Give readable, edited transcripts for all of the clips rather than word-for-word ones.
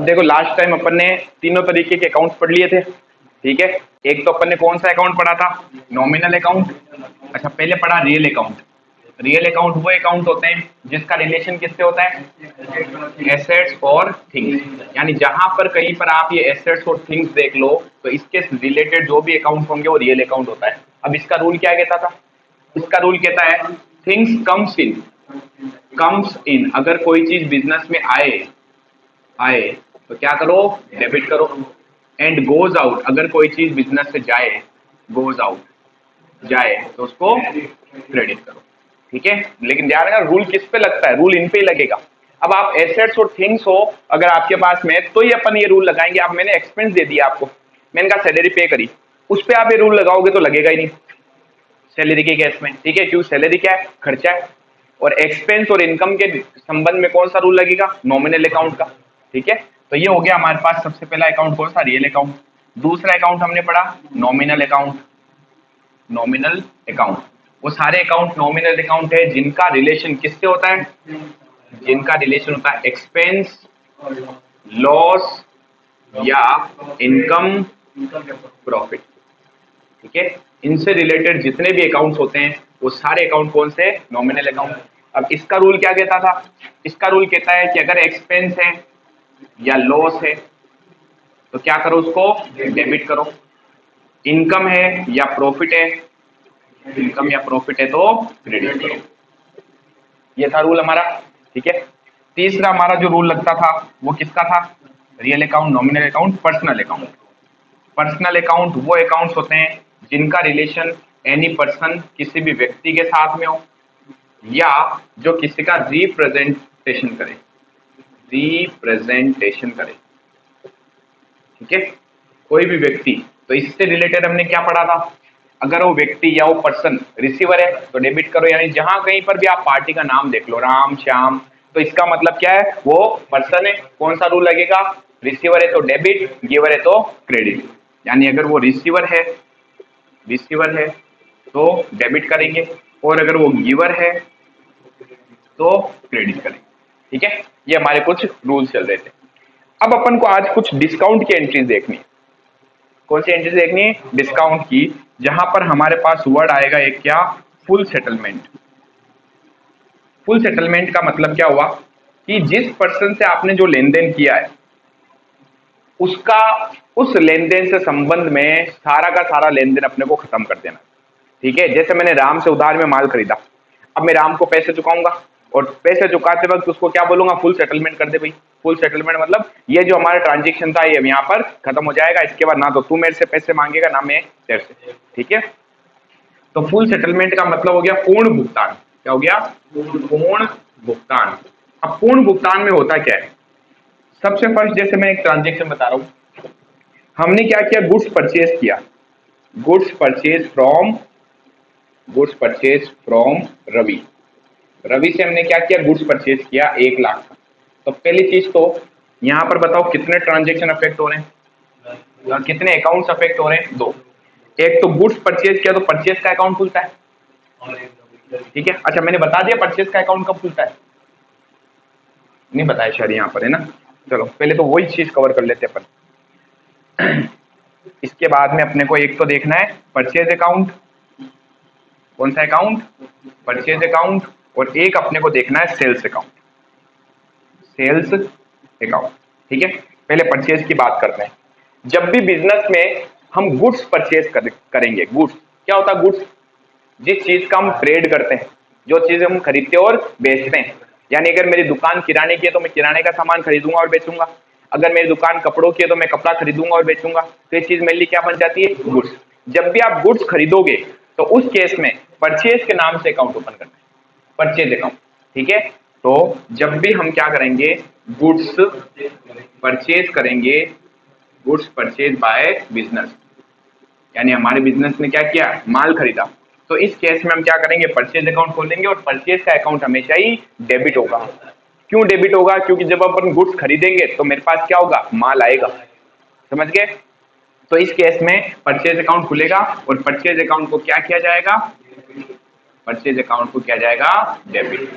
अब देखो last time अपन ने तीनों तरीके के अकाउंट्स पढ़ लिए थे, ठीक है। एक तो अपन ने कौन सा अकाउंट पढ़ा था, नॉमिनल अकाउंट। अच्छा पहले पढ़ा रियल अकाउंट। रियल अकाउंट वो अकाउंट होते हैं जिसका रिलेशन किससे होता है, एसेट्स और थिंग्स। यानी जहां पर कहीं पर आप ये एसेट्स और थिंग्स देख लो तो इसके रिलेटेड जो भी अकाउंट होंगे वो रियल अकाउंट होता है। अब इसका रूल क्या कहता था, इसका रूल कहता है थिंग्स कम्स इन, अगर कोई चीज बिजनेस में आए तो क्या करो, डेबिट करो। एंड गोज आउट, अगर कोई चीज बिजनेस से जाए, गोज आउट जाए तो उसको क्रेडिट करो, ठीक है। लेकिन ध्यान रखना रूल किस पे लगता है, रूल इन पे ही लगेगा। अब आप एसेट्स और थिंग्स हो अगर आपके पास में तो ही अपन ये रूल लगाएंगे। आप मैंने एक्सपेंस दे दिया आपको, मैंने कहा सैलरी पे करी, उस पर आप ये रूल लगाओगे तो लगेगा ही नहीं सैलरी के केस में, ठीक है। क्यों, सैलरी क्या है, खर्चा है। और एक्सपेंस और इनकम के संबंध में कौन सा रूल लगेगा, नॉमिनल अकाउंट का, ठीक है। तो ये हो गया हमारे पास सबसे पहला अकाउंट कौन सा, रियल अकाउंट। दूसरा अकाउंट हमने पढ़ा नॉमिनल अकाउंट। नॉमिनल अकाउंट वो सारे अकाउंट नॉमिनल अकाउंट है जिनका रिलेशन किससे होता है, जिनका रिलेशन होता है एक्सपेंस, लॉस या इनकम, प्रॉफिट, ठीक है। इनसे रिलेटेड जितने भी अकाउंट्स होते हैं वो सारे अकाउंट कौन से, नॉमिनल अकाउंट। अब इसका रूल क्या कहता था, इसका रूल कहता है कि अगर एक्सपेंस है या लॉस है तो क्या करो, उसको डेबिट करो। इनकम है या प्रॉफिट है, इनकम या प्रॉफिट है तो क्रेडिट करो। ये था रूल हमारा, ठीक है। तीसरा हमारा जो रूल लगता था वो किसका था, real account, nominal account, personal account. Personal account वो अकाउंट्स होते हैं जिनका रिलेशन एनी पर्सन, किसी भी व्यक्ति के साथ में हो या जो किसी का रिप्रेजेंटेशन करे, रिप्रेजेंटेशन करे, ठीक है, कोई भी व्यक्ति। तो इससे रिलेटेड हमने क्या पढ़ा था, अगर वो व्यक्ति या वो पर्सन रिसीवर है तो डेबिट करो। यानी जहां कहीं पर भी आप पार्टी का नाम देख लो, राम श्याम, तो इसका मतलब क्या है, वो पर्सन है, कौन सा रूल लगेगा, रिसीवर है तो डेबिट, गिवर है तो क्रेडिट। यानी अगर वो रिसीवर है तो डेबिट करेंगे और अगर वो गिवर है तो क्रेडिट करेंगे, ठीक है। ये हमारे कुछ रूल्स चल रहे थे। अब अपन को आज कुछ डिस्काउंट की एंट्रीज देखनी है। कौन सी एंट्रीज देखनी है, डिस्काउंट की, जहां पर हमारे पास वर्ड आएगा एक क्या, फुल सेटलमेंट। फुल सेटलमेंट का मतलब क्या हुआ कि जिस पर्सन से आपने जो लेन देन किया है उसका उस लेन देन से संबंध में सारा का सारा लेन देन अपने को खत्म कर देना, ठीक है। जैसे मैंने राम से उधार में माल खरीदा, अब मैं राम को पैसे चुकाऊंगा और पैसे चुकाते वक्त उसको क्या बोलूंगा, फुल सेटलमेंट कर दे भाई। फुल सेटलमेंट मतलब ये जो हमारा ट्रांजेक्शन था ये यहाँ पर खत्म हो जाएगा, इसके बाद ना तो तू मेरे से पैसे मांगेगा ना मैं तेरे से, ठीक है। तो फुल सेटलमेंट का मतलब हो गया पूर्ण भुगतान। क्या हो गया, पूर्ण भुगतान। अब पूर्ण भुगतान में होता क्या है, सबसे फर्स्ट जैसे मैं एक ट्रांजेक्शन बता रहा हूं, हमने क्या किया, गुड्स परचेज किया, goods purchase from Ravi. Ravi से हमने क्या किया, गुड्स परचेज किया 1 लाख का। तो पहली चीज तो यहां पर बताओ कितने ट्रांजेक्शन अफेक्ट हो रहे हैं और कितने अकाउंट्स अफेक्ट हो रहे हैं, 2। एक तो गुड्स परचेज किया तो परचेज का अकाउंट खुलता है, ठीक है। अच्छा मैंने बता दिया परचेज का अकाउंट कब खुलता है, नहीं बताया शायद यहाँ पर, है ना। चलो पहले तो वही चीज कवर कर लेते अपन। इसके बाद में अपने को एक तो देखना है परचेज अकाउंट, कौन सा अकाउंट, परचेज अकाउंट, और एक अपने को देखना है सेल्स अकाउंट, सेल्स अकाउंट, ठीक है। पहले परचेज की बात करते हैं। जब भी बिजनेस में हम गुड्स परचेज करेंगे, गुड्स क्या होता है, गुड्स जिस चीज का हम ट्रेड करते हैं, जो चीज हम खरीदते और बेचते हैं। यानी अगर मेरी दुकान किराने की है तो मैं किराने का सामान खरीदूंगा और बेचूंगा, अगर मेरी दुकान कपड़ों की है तो मैं कपड़ा खरीदूंगा और बेचूंगा। तो ये चीज मेरे लिए क्या बन जाती है, गुड्स। जब भी आप गुड्स खरीदोगे तो उस केस में परचेज के नाम से अकाउंट ओपन करना है, परचेज अकाउंट, ठीक है। तो जब भी हम क्या करेंगे, गुड्स परचेज करेंगे, गुड्स परचेज बाय बिजनेस, यानी हमारे बिजनेस ने क्या किया, माल खरीदा, तो इस केस में हम क्या करेंगे, परचेज अकाउंट खोलेंगे और परचेज का अकाउंट हमेशा ही डेबिट होगा। क्यों डेबिट होगा, क्योंकि जब अपन गुड्स खरीदेंगे तो मेरे पास क्या होगा, माल आएगा, समझ गए। तो इस केस में परचेज अकाउंट खुलेगा और परचेज अकाउंट को क्या किया जाएगा, परचेज अकाउंट को किया जाएगा डेबिट,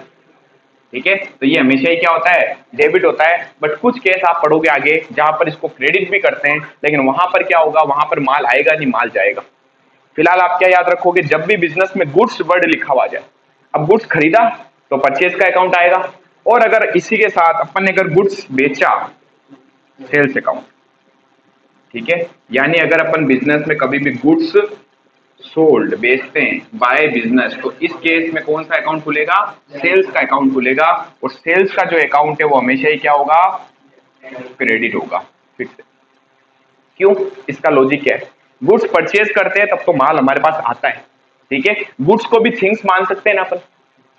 ठीक है, तो ये हमेशा ही क्या होता है, डेबिट होता है। बट कुछ केस आप पढ़ोगे आगे जहां पर इसको क्रेडिट भी करते हैं, लेकिन वहां पर क्या होगा, वहां पर माल आएगा नहीं, माल जाएगा। फिलहाल आप क्या याद रखोगे, जब भी बिजनेस में गुड्स वर्ड लिखा हुआ जाए, अब गुड्स खरीदा तो परचेज का अकाउंट आएगा, और अगर इसी के साथ अपन ने अगर गुड्स बेचा, सेल्स अकाउंट। ठीक है, यानी अगर अपन बिजनेस में कभी भी गुड्स सोल्ड, बेचते हैं, बाय बिजनेस, तो इस केस में कौन सा अकाउंट खुलेगा, सेल्स का अकाउंट खुलेगा। और सेल्स का जो अकाउंट है वो हमेशा ही क्या होगा, क्रेडिट होगा फिर से। क्यों, इसका लॉजिक क्या है, गुड्स परचेज करते हैं तब तो माल हमारे पास आता है। ठीक है, गुड्स को भी थिंग्स मान सकते हैं ना अपन,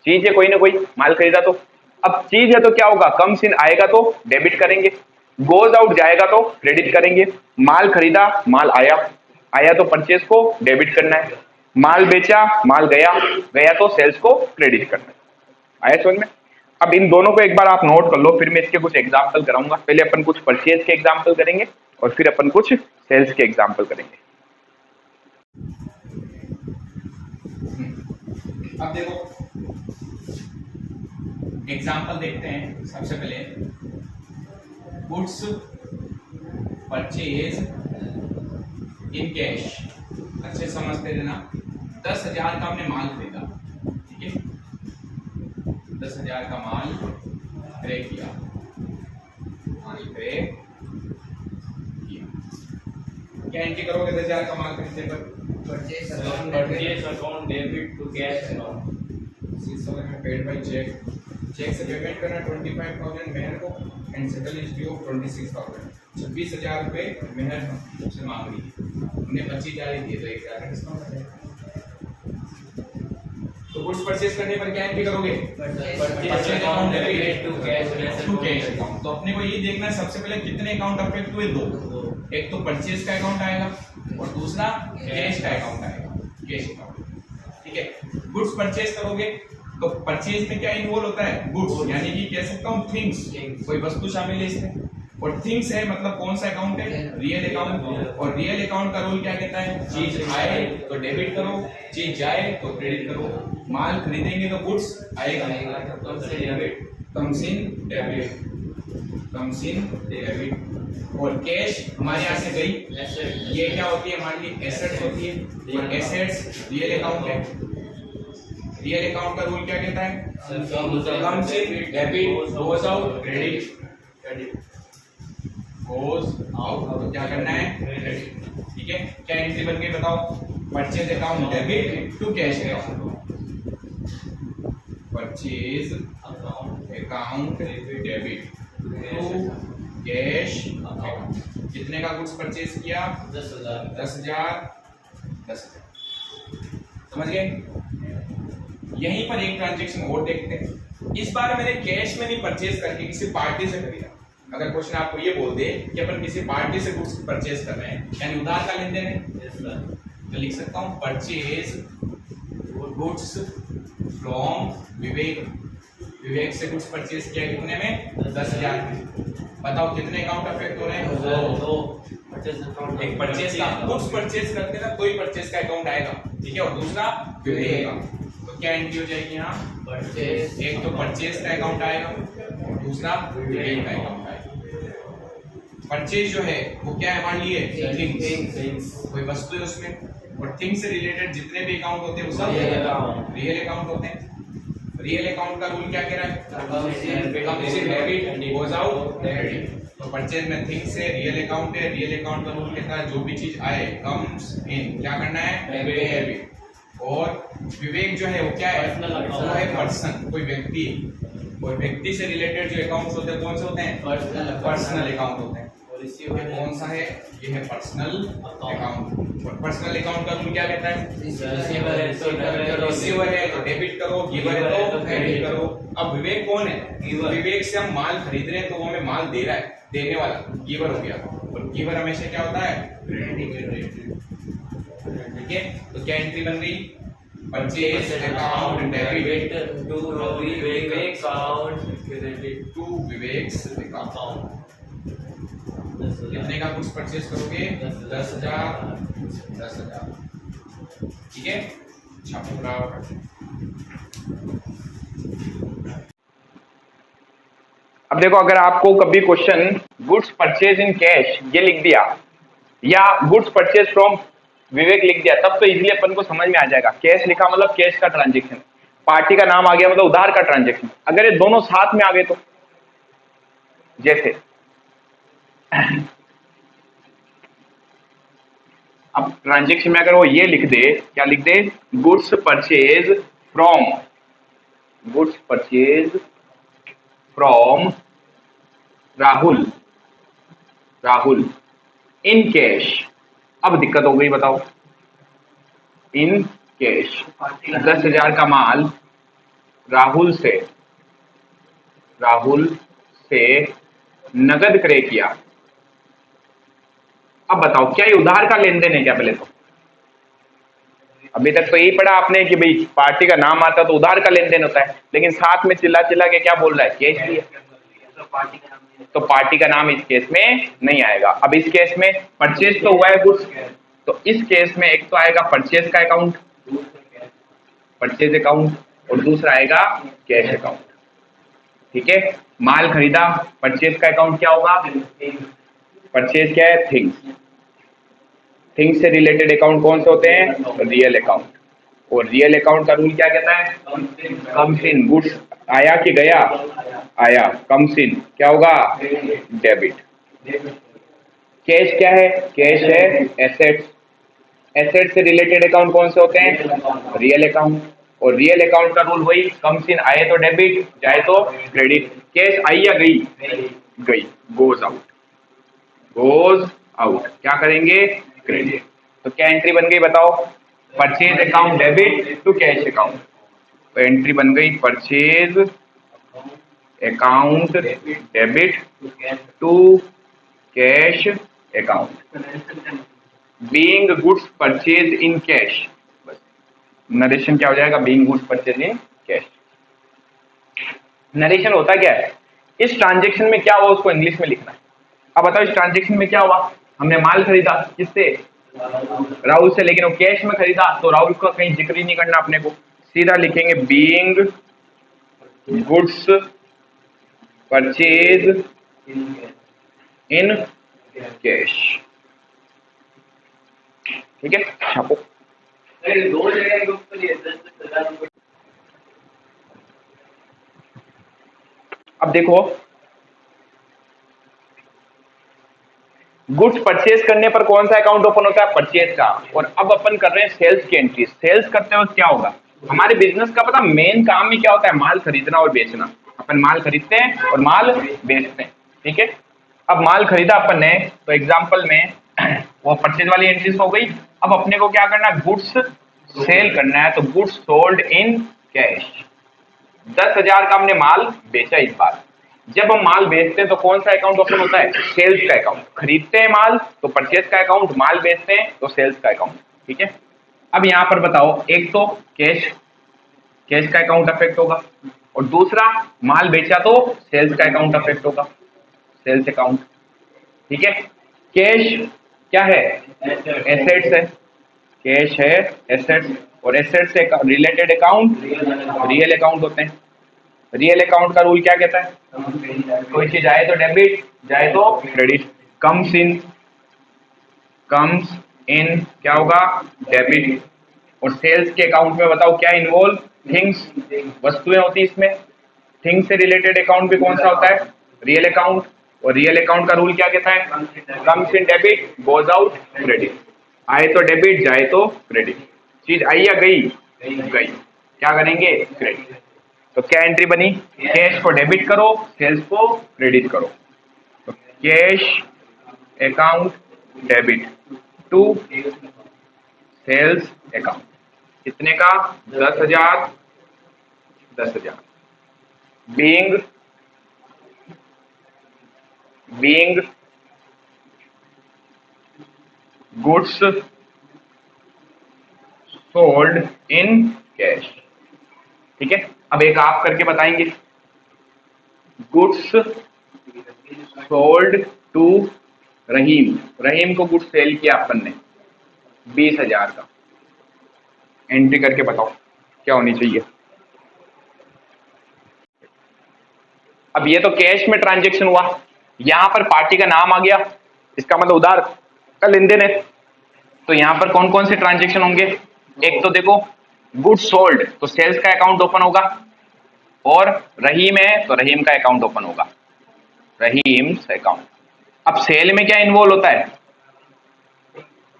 चीज है कोई ना कोई, माल खरीदा तो। अब चीज है तो क्या होगा, कम्स इन आएगा तो डेबिट करेंगे, गोज आउट जाएगा तो क्रेडिट करेंगे। माल खरीदा, माल आया, आया तो परचेज को डेबिट करना है, माल बेचा, माल गया, गया तो सेल्स को क्रेडिट करना है। आया समझ में। अब इन दोनों को एक बार आप नोट कर लो, फिर मैं इसके कुछ एग्जाम्पल कराऊंगा। पहले अपन कुछ परचेज के एग्जाम्पल करेंगे और फिर अपन कुछ सेल्स के एग्जाम्पल करेंगे। अब देखो एग्जाम्पल देखते हैं। सबसे पहले गुड्स परचेज इन कैश, अच्छे समझते रहना। 10,000 का हमने माल खरीदा, ठीक है, 10,000 का माल क्रय किया, माल क्रय किया। क्या एंट्री करोगे 10,000 का माल खरीदने पर, purchase account debit to cash account. Paid by cheque, cheque से पेमेंट करना 25,000 मेहर को एंड सेटल इज ड्यू 26,000। 26,000 रुपए मेहर से मांग रही है, हमने 25,000 ही दिए तो 1,000 का डिस्काउंट आ जाएगा। तो गुड्स परचेज करने पर क्या एंट्री करोगे, purchase account debit to cash account. तो अपने को ये देखना है सबसे पहले कितने अकाउंट अफेक्ट हुए, दो। एक तो परचेज का अकाउंट आएगा और दूसरा कैश का अकाउंट आएगा, कैश अकाउंट। ठीक है, गुड्स परचेज करोगे तो परचेज में क्या इन्वॉल्व होता है, गुड्स, यानी कि कह सकता हूँ थिंग्स, कोई वस्तु शामिल है इसमें। और थिंग्स है मतलब कौन सा अकाउंट है, रियल अकाउंट। और रियल अकाउंट का रूल क्या कहता है, चीज आए तो डेबिट करो, चीज जाए तो क्रेडिट करो। माल खरीदेंगे तो गुड्स आएगा, comes in debit, comes in debit. और कैश हमारे यहाँ से गई, ये क्या होती है, हमारे लिए एसेट्स होती है, और एसेट्स रियल अकाउंट है। रियल अकाउंट का रूल क्या कहता है, comes in debit goes out credit, goes out तो क्या करना है, क्रेडिट। ठीक है, क्या एंट्री बन गई बताओ, purchase account debit to cash account, purchase account debit to cash account. कितने का गुड्स परचेज किया, 10,000, 10,000। समझ गए। यहीं पर एक ट्रांजैक्शन और देखते हैं। इस बार मैंने कैश में नहीं परचेज करके किसी पार्टी से खरीदा। अगर क्वेश्चन आपको ये बोल दे कि अपन किसी पार्टी से गुड्स परचेज कर रहे हैं, यानी उधार का लेन देन है, तो लिख सकता हूँ परचेज गुड्स फ्रॉम विवेक। विवेक से गुड्स परचेज किया कितने में, 10,000। बताओ कितने अकाउंट अफेक्ट हो रहे हैं, दो। एक परचेज का, गुड्स परचेज करते ना, कोई परचेज का अकाउंट आएगा, ठीक है, और दूसरा विवेक का। तो क्या एंट्री हो जाएगी यहाँ, परचेज। एक तो परचेज का अकाउंट आएगा और दूसरा विवेक का अकाउंट आएगा। परचेज जो है वो क्या है हमारे लिए, थिंग्स, कोई वस्तु है उसमें। और थिंग्स से रिलेटेड जितने भी अकाउंट होते हैं वो सब रियल अकाउंट होते हैं। रियल अकाउंट का रूल क्या कह रहा है, comes in debit goes out credit. तो परचेज में थिंग्स है, रियल अकाउंट है, रियल अकाउंट का रूल कहता है जो भी चीज आए कम्स इन, क्या करना है, डेबिट। और विवेक जो है वो क्या है, वो है पर्सन, कोई व्यक्ति। कोई व्यक्ति से रिलेटेड जो अकाउंट्स होते हैं कौन से होते हैं, पर्सनल अकाउंट होते हैं। और इसी कौन सा है, ये है पर्सनल अकाउंट। और पर्सनल अकाउंट का रूल क्या कहता है, रिसीवर है तो डेबिट करो, गिवर है तो क्रेडिट करो। अब विवेक कौन है, विवेक से हम माल खरीद रहे हैं तो वो हमें माल दे रहा है, देने वाला गिवर हो गया। और गिवर हमेशा क्या होता है, ठीक है। तो क्या एंट्री बन गई, purchase account debit to Vivek account credit to Vivek's account. कितने का गुड्स परचेज करोगे, 10,000, 10,000। ठीक है, अच्छा पूरा अब देखो, अगर आपको कभी question goods purchase in cash ये लिख दिया या गुड्स परचेज फ्रॉम विवेक लिख दिया, तब तो इजीली अपन को समझ में आ जाएगा। कैश लिखा मतलब कैश का ट्रांजेक्शन, पार्टी का नाम आ गया मतलब उधार का ट्रांजेक्शन। अगर ये दोनों साथ में आ गए तो, जैसे अब ट्रांजेक्शन में अगर वो ये लिख दे, क्या लिख दे, goods purchase from, goods purchase from Rahul, Rahul in cash. अब दिक्कत हो गई, बताओ, इन कैश 10,000 का माल राहुल से, राहुल से नगद क्रय किया। अब बताओ क्या ये उधार का लेन देन है क्या? पहले तो अभी तक तो यही पढ़ा आपने कि भाई पार्टी का नाम आता तो उधार का लेन देन होता है, लेकिन साथ में चिल्ला चिल्ला के क्या बोल रहा है, कैश भी है। तो पार्टी का नाम इस केस में नहीं आएगा। अब इस केस में परचेज तो हुआ है गुड्स, तो इस केस में एक तो आएगा परचेज का अकाउंट, परचेज अकाउंट, और दूसरा आएगा कैश अकाउंट। ठीक है, माल खरीदा, परचेज का अकाउंट क्या होगा, परचेज क्या है, थिंग्स। थिंग्स से रिलेटेड अकाउंट कौन से होते हैं, रियल अकाउंट। और रियल अकाउंट का रूल क्या कहता है, कम्स इन, गुड्स आया कि गया, आया, कम्स इन क्या होगा, डेबिट। कैश क्या है, कैश है एसेट्स, एसेट से रिलेटेड अकाउंट कौन से होते हैं, रियल अकाउंट। और रियल अकाउंट का रूल वही, कम्स इन, आए तो डेबिट, जाए तो क्रेडिट। कैश आई या गई, गई, गोज आउट, गोज आउट, क्या करेंगे, क्रेडिट। तो क्या एंट्री बन गई बताओ, purchase account debit to cash account. तो एंट्री बन गई purchase account debit to cash account, being goods purchase in cash. बस नरेशन क्या हो जाएगा, being goods purchase in cash. Narration होता क्या है, इस ट्रांजेक्शन में क्या हुआ उसको इंग्लिश में लिखना है। अब बताओ इस ट्रांजेक्शन में क्या हुआ, हमने माल खरीदा किससे, राहुल से, लेकिन वो कैश में खरीदा तो राहुल का कहीं जिक्र ही नहीं करना अपने को, सीधा लिखेंगे being goods purchase in cash. ठीक है, छापो। अब देखो, गुड्स परचेज करने पर कौन सा अकाउंट ओपन होता है, परचेज का। और अब अपन कर रहे हैं सेल्स की एंट्री। सेल्स करते वक्त क्या होगा, हमारे बिजनेस का पता मेन काम ही क्या होता है, माल खरीदना और बेचना। अपन माल खरीदते हैं और माल बेचते हैं। ठीक है, अब माल खरीदा अपन ने तो एग्जांपल में वो परचेज वाली एंट्रीज हो गई। अब अपने को क्या करना है, गुड्स सेल करना है, तो गुड्स सोल्ड इन कैश। 10,000 का हमने माल बेचा इस बार। जब हम माल बेचते हैं तो कौन सा अकाउंट ओपन होता है, सेल्स का अकाउंट। खरीदते हैं माल तो परचेज का अकाउंट, माल बेचते हैं तो सेल्स का अकाउंट। ठीक है, अब यहां पर बताओ, एक तो कैश, कैश का अकाउंट अफेक्ट होगा, और दूसरा माल बेचा तो सेल्स का अकाउंट अफेक्ट होगा, सेल्स अकाउंट। ठीक है, कैश क्या है, एसेट्स है, कैश है एसेट्स, और एसेट्स से रिलेटेड अकाउंट रियल अकाउंट होते हैं। रियल अकाउंट का रूल क्या कहता है, कोई चीज आए तो डेबिट, जाए तो credit. Comes in, comes in क्या होगा, डेबिट। और सेल्स के अकाउंट में बताओ क्या इन्वॉल्व, थिंग्स, वस्तुएं होती इसमें। थिंग्स से रिलेटेड अकाउंट भी कौन सा होता है, रियल अकाउंट। और रियल अकाउंट का रूल क्या कहता है, comes in debit, goes out credit. आए तो डेबिट, जाए तो क्रेडिट। चीज आई या गई, गई, क्या करेंगे, क्रेडिट। तो क्या एंट्री बनी, कैश को डेबिट करो, सेल्स को क्रेडिट करो। तो cash account debit to sales account, कितने का, 10,000, 10,000। Being goods sold in cash. ठीक है, अब एक आप करके बताएंगे, goods sold to Rahim, Rahim को गुड्स सेल किया अपन ने 20,000 का। एंट्री करके बताओ क्या होनी चाहिए। अब ये तो कैश में ट्रांजेक्शन हुआ, यहां पर पार्टी का नाम आ गया, इसका मतलब उधार का लेन देन है। तो यहां पर कौन कौन से ट्रांजेक्शन होंगे, एक तो देखो गुड्स सोल्ड, तो सेल्स का अकाउंट ओपन होगा, और रहीम है तो रहीम का अकाउंट ओपन होगा, रहीम अकाउंट। अब सेल में क्या इन्वॉल्व होता है,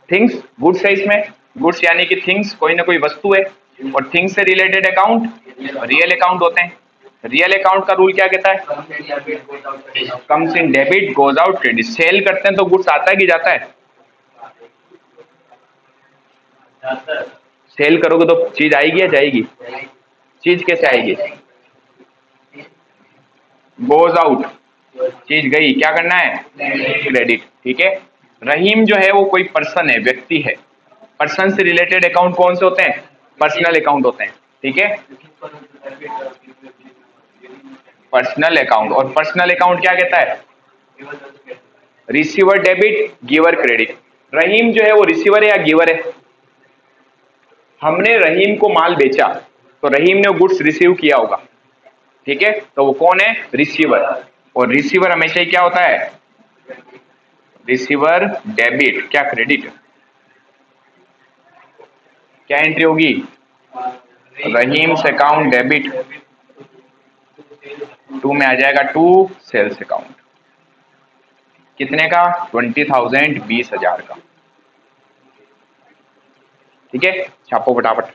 थिंग्स, गुड्स है इसमें, गुड्स यानी कि थिंग्स, कोई ना कोई वस्तु है, और थिंग्स से रिलेटेड अकाउंट रियल अकाउंट होते हैं। रियल अकाउंट का रूल क्या कहता है, comes in debit goes out credit. Sale करते हैं तो गुड्स आता है कि जाता है, सेल करोगे तो चीज आएगी या जाएगी, चीज कैसे आएगी, गोज आउट, चीज गई, क्या करना है, क्रेडिट, ठीक है। रहीम जो है वो कोई पर्सन है, व्यक्ति है, पर्सन से रिलेटेड अकाउंट कौन से होते हैं, पर्सनल अकाउंट होते हैं, ठीक है, पर्सनल अकाउंट। और पर्सनल अकाउंट क्या कहता है, रिसीवर डेबिट गिवर क्रेडिट। रहीम जो है वो रिसीवर है या गिवर है, हमने रहीम को माल बेचा तो रहीम ने गुड्स रिसीव किया होगा, ठीक है, तो वो कौन है, रिसीवर। और रिसीवर हमेशा ही क्या होता है, रिसीवर डेबिट, क्या क्रेडिट, क्या एंट्री होगी, रहीम से अकाउंट डेबिट, टू में आ जाएगा टू सेल्स अकाउंट, कितने का, 20,000, 20,000 का, ठीक है, छापो फटाफट।